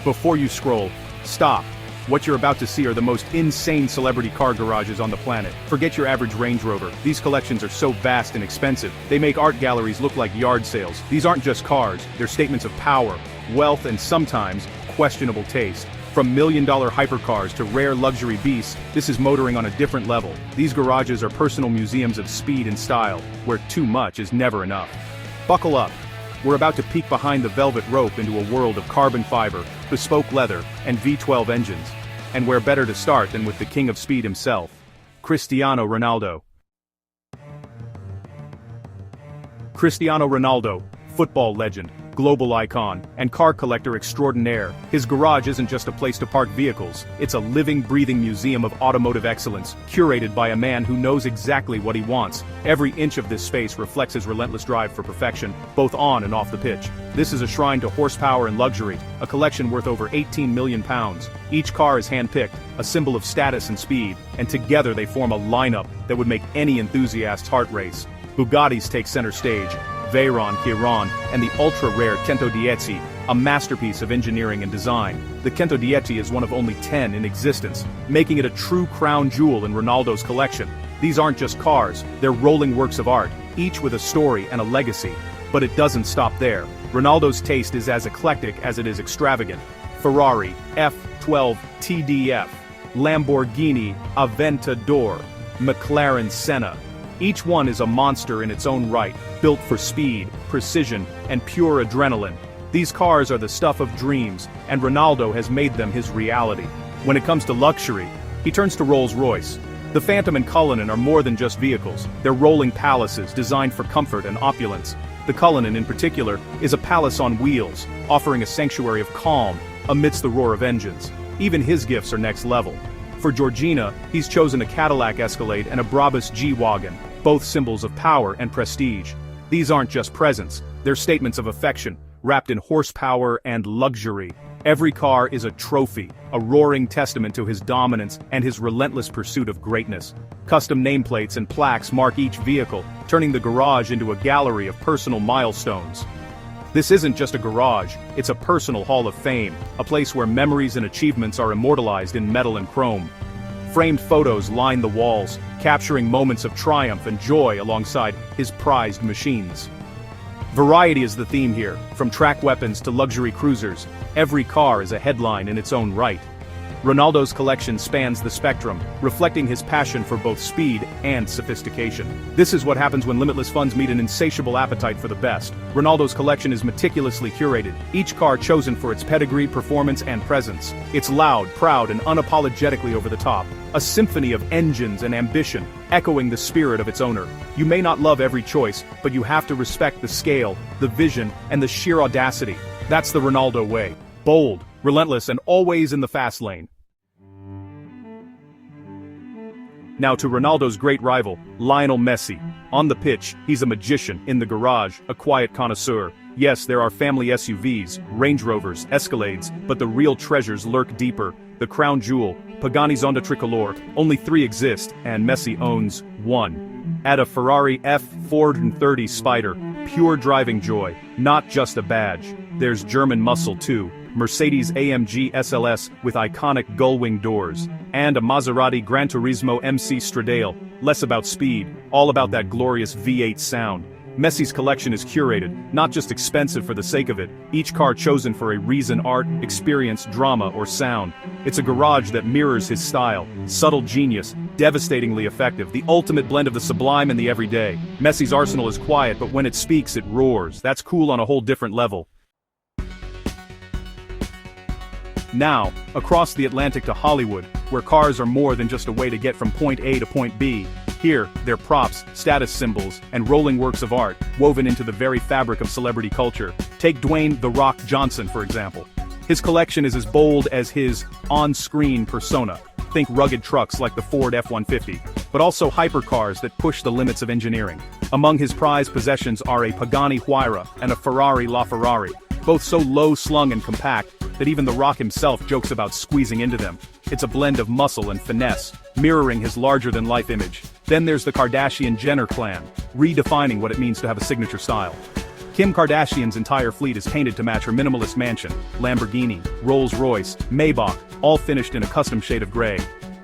Before you scroll, stop. What you're about to see are the most insane celebrity car garages on the planet. Forget your average Range Rover. These collections are so vast and expensive, they make art galleries look like yard sales. These aren't just cars, they're statements of power, wealth, and sometimes, questionable taste. From million-dollar hypercars to rare luxury beasts, this is motoring on a different level. These garages are personal museums of speed and style, where too much is never enough. Buckle up. We're about to peek behind the velvet rope into a world of carbon fiber, bespoke leather, and V12 engines. And where better to start than with the king of speed himself, Cristiano Ronaldo. Cristiano Ronaldo, football legend, global icon, and car collector extraordinaire. His garage isn't just a place to park vehicles, it's a living, breathing museum of automotive excellence, curated by a man who knows exactly what he wants. Every inch of this space reflects his relentless drive for perfection, both on and off the pitch. This is a shrine to horsepower and luxury, a collection worth over 18 million pounds. Each car is hand-picked, a symbol of status and speed, and together they form a lineup that would make any enthusiast's heart race. Bugattis take center stage, Veyron, Chiron, and the ultra-rare 110, a masterpiece of engineering and design. The 110 is one of only 10 in existence, making it a true crown jewel in Ronaldo's collection. These aren't just cars, they're rolling works of art, each with a story and a legacy. But it doesn't stop there. Ronaldo's taste is as eclectic as it is extravagant. Ferrari, F12 TDF, Lamborghini Aventador, McLaren Senna. Each one is a monster in its own right, built for speed, precision, and pure adrenaline. These cars are the stuff of dreams, and Ronaldo has made them his reality. When it comes to luxury, he turns to Rolls-Royce. The Phantom and Cullinan are more than just vehicles, they're rolling palaces designed for comfort and opulence. The Cullinan in particular is a palace on wheels, offering a sanctuary of calm amidst the roar of engines. Even his gifts are next level. For Georgina, he's chosen a Cadillac Escalade and a Brabus G-Wagon, both symbols of power and prestige. These aren't just presents, they're statements of affection, wrapped in horsepower and luxury. Every car is a trophy, a roaring testament to his dominance and his relentless pursuit of greatness. Custom nameplates and plaques mark each vehicle, turning the garage into a gallery of personal milestones. This isn't just a garage, it's a personal hall of fame, a place where memories and achievements are immortalized in metal and chrome. Framed photos line the walls, capturing moments of triumph and joy alongside his prized machines. Variety is the theme here, from track weapons to luxury cruisers. Every car is a headline in its own right. Ronaldo's collection spans the spectrum, reflecting his passion for both speed and sophistication. This is what happens when limitless funds meet an insatiable appetite for the best. Ronaldo's collection is meticulously curated, each car chosen for its pedigree, performance, and presence. It's loud, proud, and unapologetically over the top, a symphony of engines and ambition, echoing the spirit of its owner. You may not love every choice, but you have to respect the scale, the vision, and the sheer audacity. That's the Ronaldo way. Bold, relentless, and always in the fast lane. Now to Ronaldo's great rival, Lionel Messi. On the pitch, he's a magician. In the garage, a quiet connoisseur. Yes, there are family SUVs, Range Rovers, Escalades, but the real treasures lurk deeper. The crown jewel, Pagani Zonda Tricolore. Only 3 exist, and Messi owns 1. Add a Ferrari F430 Spider. Pure driving joy, not just a badge. There's German muscle too. Mercedes-AMG SLS with iconic gull-wing doors, and a Maserati Gran Turismo MC Stradale, less about speed, all about that glorious V8 sound. Messi's collection is curated, not just expensive for the sake of it, each car chosen for a reason: art, experience, drama, or sound. It's a garage that mirrors his style, subtle genius, devastatingly effective, the ultimate blend of the sublime and the everyday. Messi's arsenal is quiet, but when it speaks, it roars. That's cool on a whole different level. Now, across the Atlantic to Hollywood, where cars are more than just a way to get from point A to point B. Here, they're props, status symbols, and rolling works of art, woven into the very fabric of celebrity culture. Take Dwayne "The Rock" Johnson, for example. His collection is as bold as his on-screen persona. Think rugged trucks like the Ford F-150, but also hypercars that push the limits of engineering. Among his prized possessions are a Pagani Huayra and a Ferrari LaFerrari, both so low-slung and compact that even The Rock himself jokes about squeezing into them. It's a blend of muscle and finesse, mirroring his larger-than-life image. Then there's the Kardashian-Jenner clan, redefining what it means to have a signature style. Kim Kardashian's entire fleet is painted to match her minimalist mansion: Lamborghini, Rolls-Royce, Maybach, all finished in a custom shade of gray.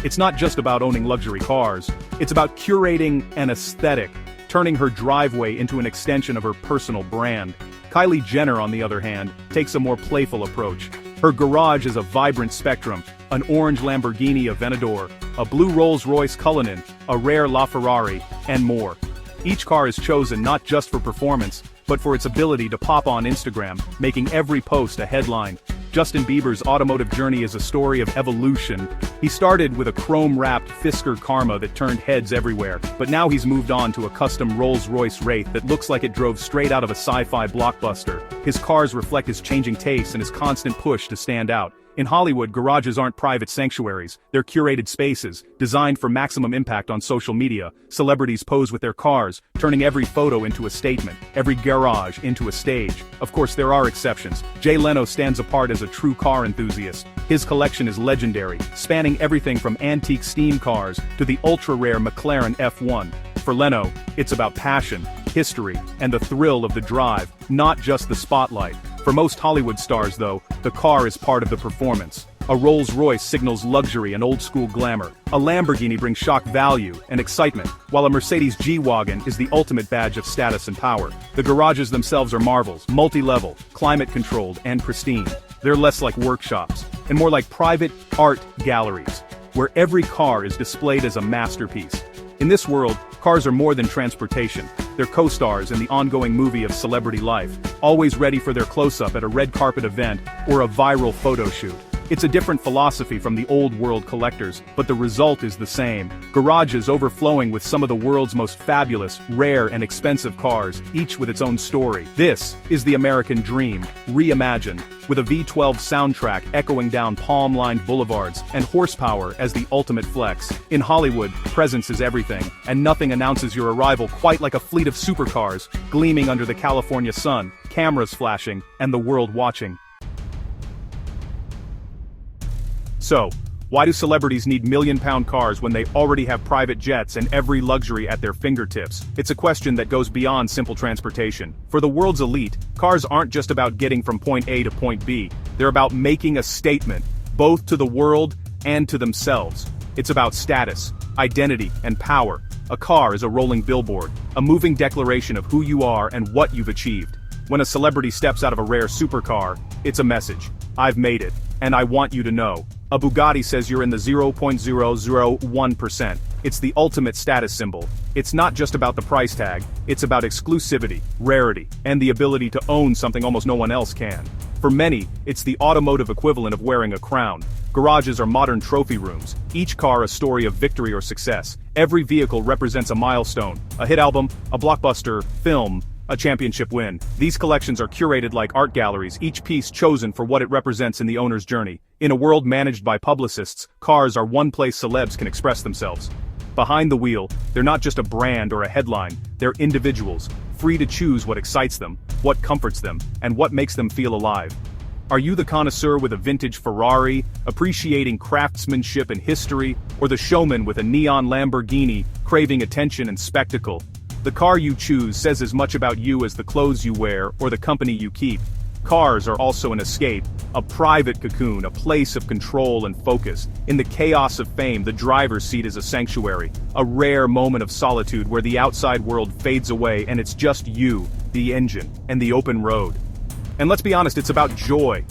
It's not just about owning luxury cars, it's about curating an aesthetic, turning her driveway into an extension of her personal brand. Kylie Jenner, on the other hand, takes a more playful approach. Her garage is a vibrant spectrum: an orange Lamborghini Aventador, a blue Rolls-Royce Cullinan, a rare LaFerrari, and more. Each car is chosen not just for performance, but for its ability to pop on Instagram, making every post a headline. Justin Bieber's automotive journey is a story of evolution. He started with a chrome-wrapped Fisker Karma that turned heads everywhere, but now he's moved on to a custom Rolls-Royce Wraith that looks like it drove straight out of a sci-fi blockbuster. His cars reflect his changing tastes and his constant push to stand out. In Hollywood, garages aren't private sanctuaries, they're curated spaces, designed for maximum impact on social media. Celebrities pose with their cars, turning every photo into a statement, every garage into a stage. Of course, there are exceptions. Jay Leno stands apart as a true car enthusiast. His collection is legendary, spanning everything from antique steam cars to the ultra-rare McLaren F1. For Leno, it's about passion, history, and the thrill of the drive, not just the spotlight. For most Hollywood stars, though, the car is part of the performance. A Rolls-Royce signals luxury and old-school glamour. A Lamborghini brings shock value and excitement, while a Mercedes G-Wagon is the ultimate badge of status and power. The garages themselves are marvels, multi-level, climate-controlled, and pristine. They're less like workshops, and more like private art galleries, where every car is displayed as a masterpiece. In this world, cars are more than transportation. They're co-stars in the ongoing movie of celebrity life, always ready for their close-up at a red carpet event or a viral photo shoot. It's a different philosophy from the old world collectors, but the result is the same. Garages overflowing with some of the world's most fabulous, rare, and expensive cars, each with its own story. This is the American dream, reimagined, with a V12 soundtrack echoing down palm-lined boulevards and horsepower as the ultimate flex. In Hollywood, presence is everything, and nothing announces your arrival quite like a fleet of supercars, gleaming under the California sun, cameras flashing, and the world watching. So, why do celebrities need million-pound cars when they already have private jets and every luxury at their fingertips? It's a question that goes beyond simple transportation. For the world's elite, cars aren't just about getting from point A to point B. They're about making a statement, both to the world and to themselves. It's about status, identity, and power. A car is a rolling billboard, a moving declaration of who you are and what you've achieved. When a celebrity steps out of a rare supercar, it's a message. I've made it, and I want you to know. A Bugatti says you're in the 0.001%. It's the ultimate status symbol. It's not just about the price tag, it's about exclusivity, rarity, and the ability to own something almost no one else can. For many, it's the automotive equivalent of wearing a crown. Garages are modern trophy rooms, each car a story of victory or success. Every vehicle represents a milestone, a hit album, a blockbuster film, a championship win. These collections are curated like art galleries, each piece chosen for what it represents in the owner's journey. In a world managed by publicists, cars are one place celebs can express themselves. Behind the wheel, they're not just a brand or a headline, they're individuals, free to choose what excites them, what comforts them, and what makes them feel alive. Are you the connoisseur with a vintage Ferrari, appreciating craftsmanship and history, or the showman with a neon Lamborghini, craving attention and spectacle? The car you choose says as much about you as the clothes you wear or the company you keep. Cars are also an escape, a private cocoon, a place of control and focus. In the chaos of fame, the driver's seat is a sanctuary, a rare moment of solitude where the outside world fades away and it's just you, the engine, and the open road. And let's be honest, it's about joy.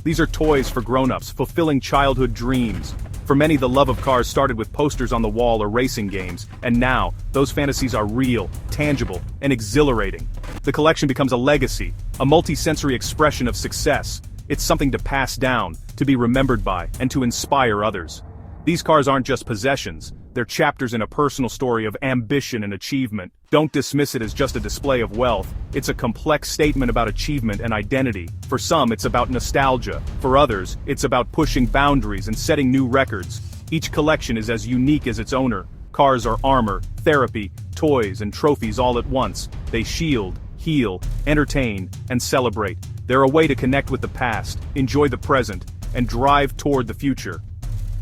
These are toys for grown-ups, fulfilling childhood dreams. For many, the love of cars started with posters on the wall or racing games, and now, those fantasies are real, tangible, and exhilarating. The collection becomes a legacy, a multi-sensory expression of success. It's something to pass down, to be remembered by, and to inspire others. These cars aren't just possessions, they're chapters in a personal story of ambition and achievement. Don't dismiss it as just a display of wealth. It's a complex statement about achievement and identity. For some, it's about nostalgia. For others, it's about pushing boundaries and setting new records. Each collection is as unique as its owner. Cars are armor, therapy, toys, and trophies all at once. They shield, heal, entertain, and celebrate. They're a way to connect with the past, enjoy the present, and drive toward the future.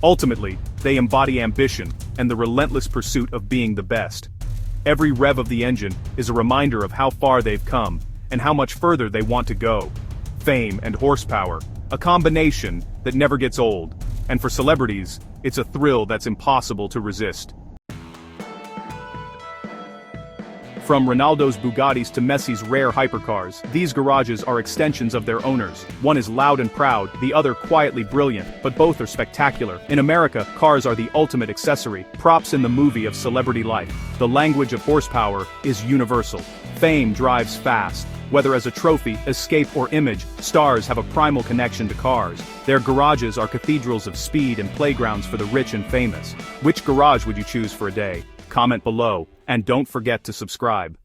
Ultimately, they embody ambition and the relentless pursuit of being the best. Every rev of the engine is a reminder of how far they've come, and how much further they want to go. Fame and horsepower, a combination that never gets old. And for celebrities, it's a thrill that's impossible to resist. From Ronaldo's Bugattis to Messi's rare hypercars, these garages are extensions of their owners. One is loud and proud, the other quietly brilliant, but both are spectacular. In America, cars are the ultimate accessory, props in the movie of celebrity life. The language of horsepower is universal. Fame drives fast. Whether as a trophy, escape, or image, stars have a primal connection to cars. Their garages are cathedrals of speed and playgrounds for the rich and famous. Which garage would you choose for a day? Comment below, and don't forget to subscribe.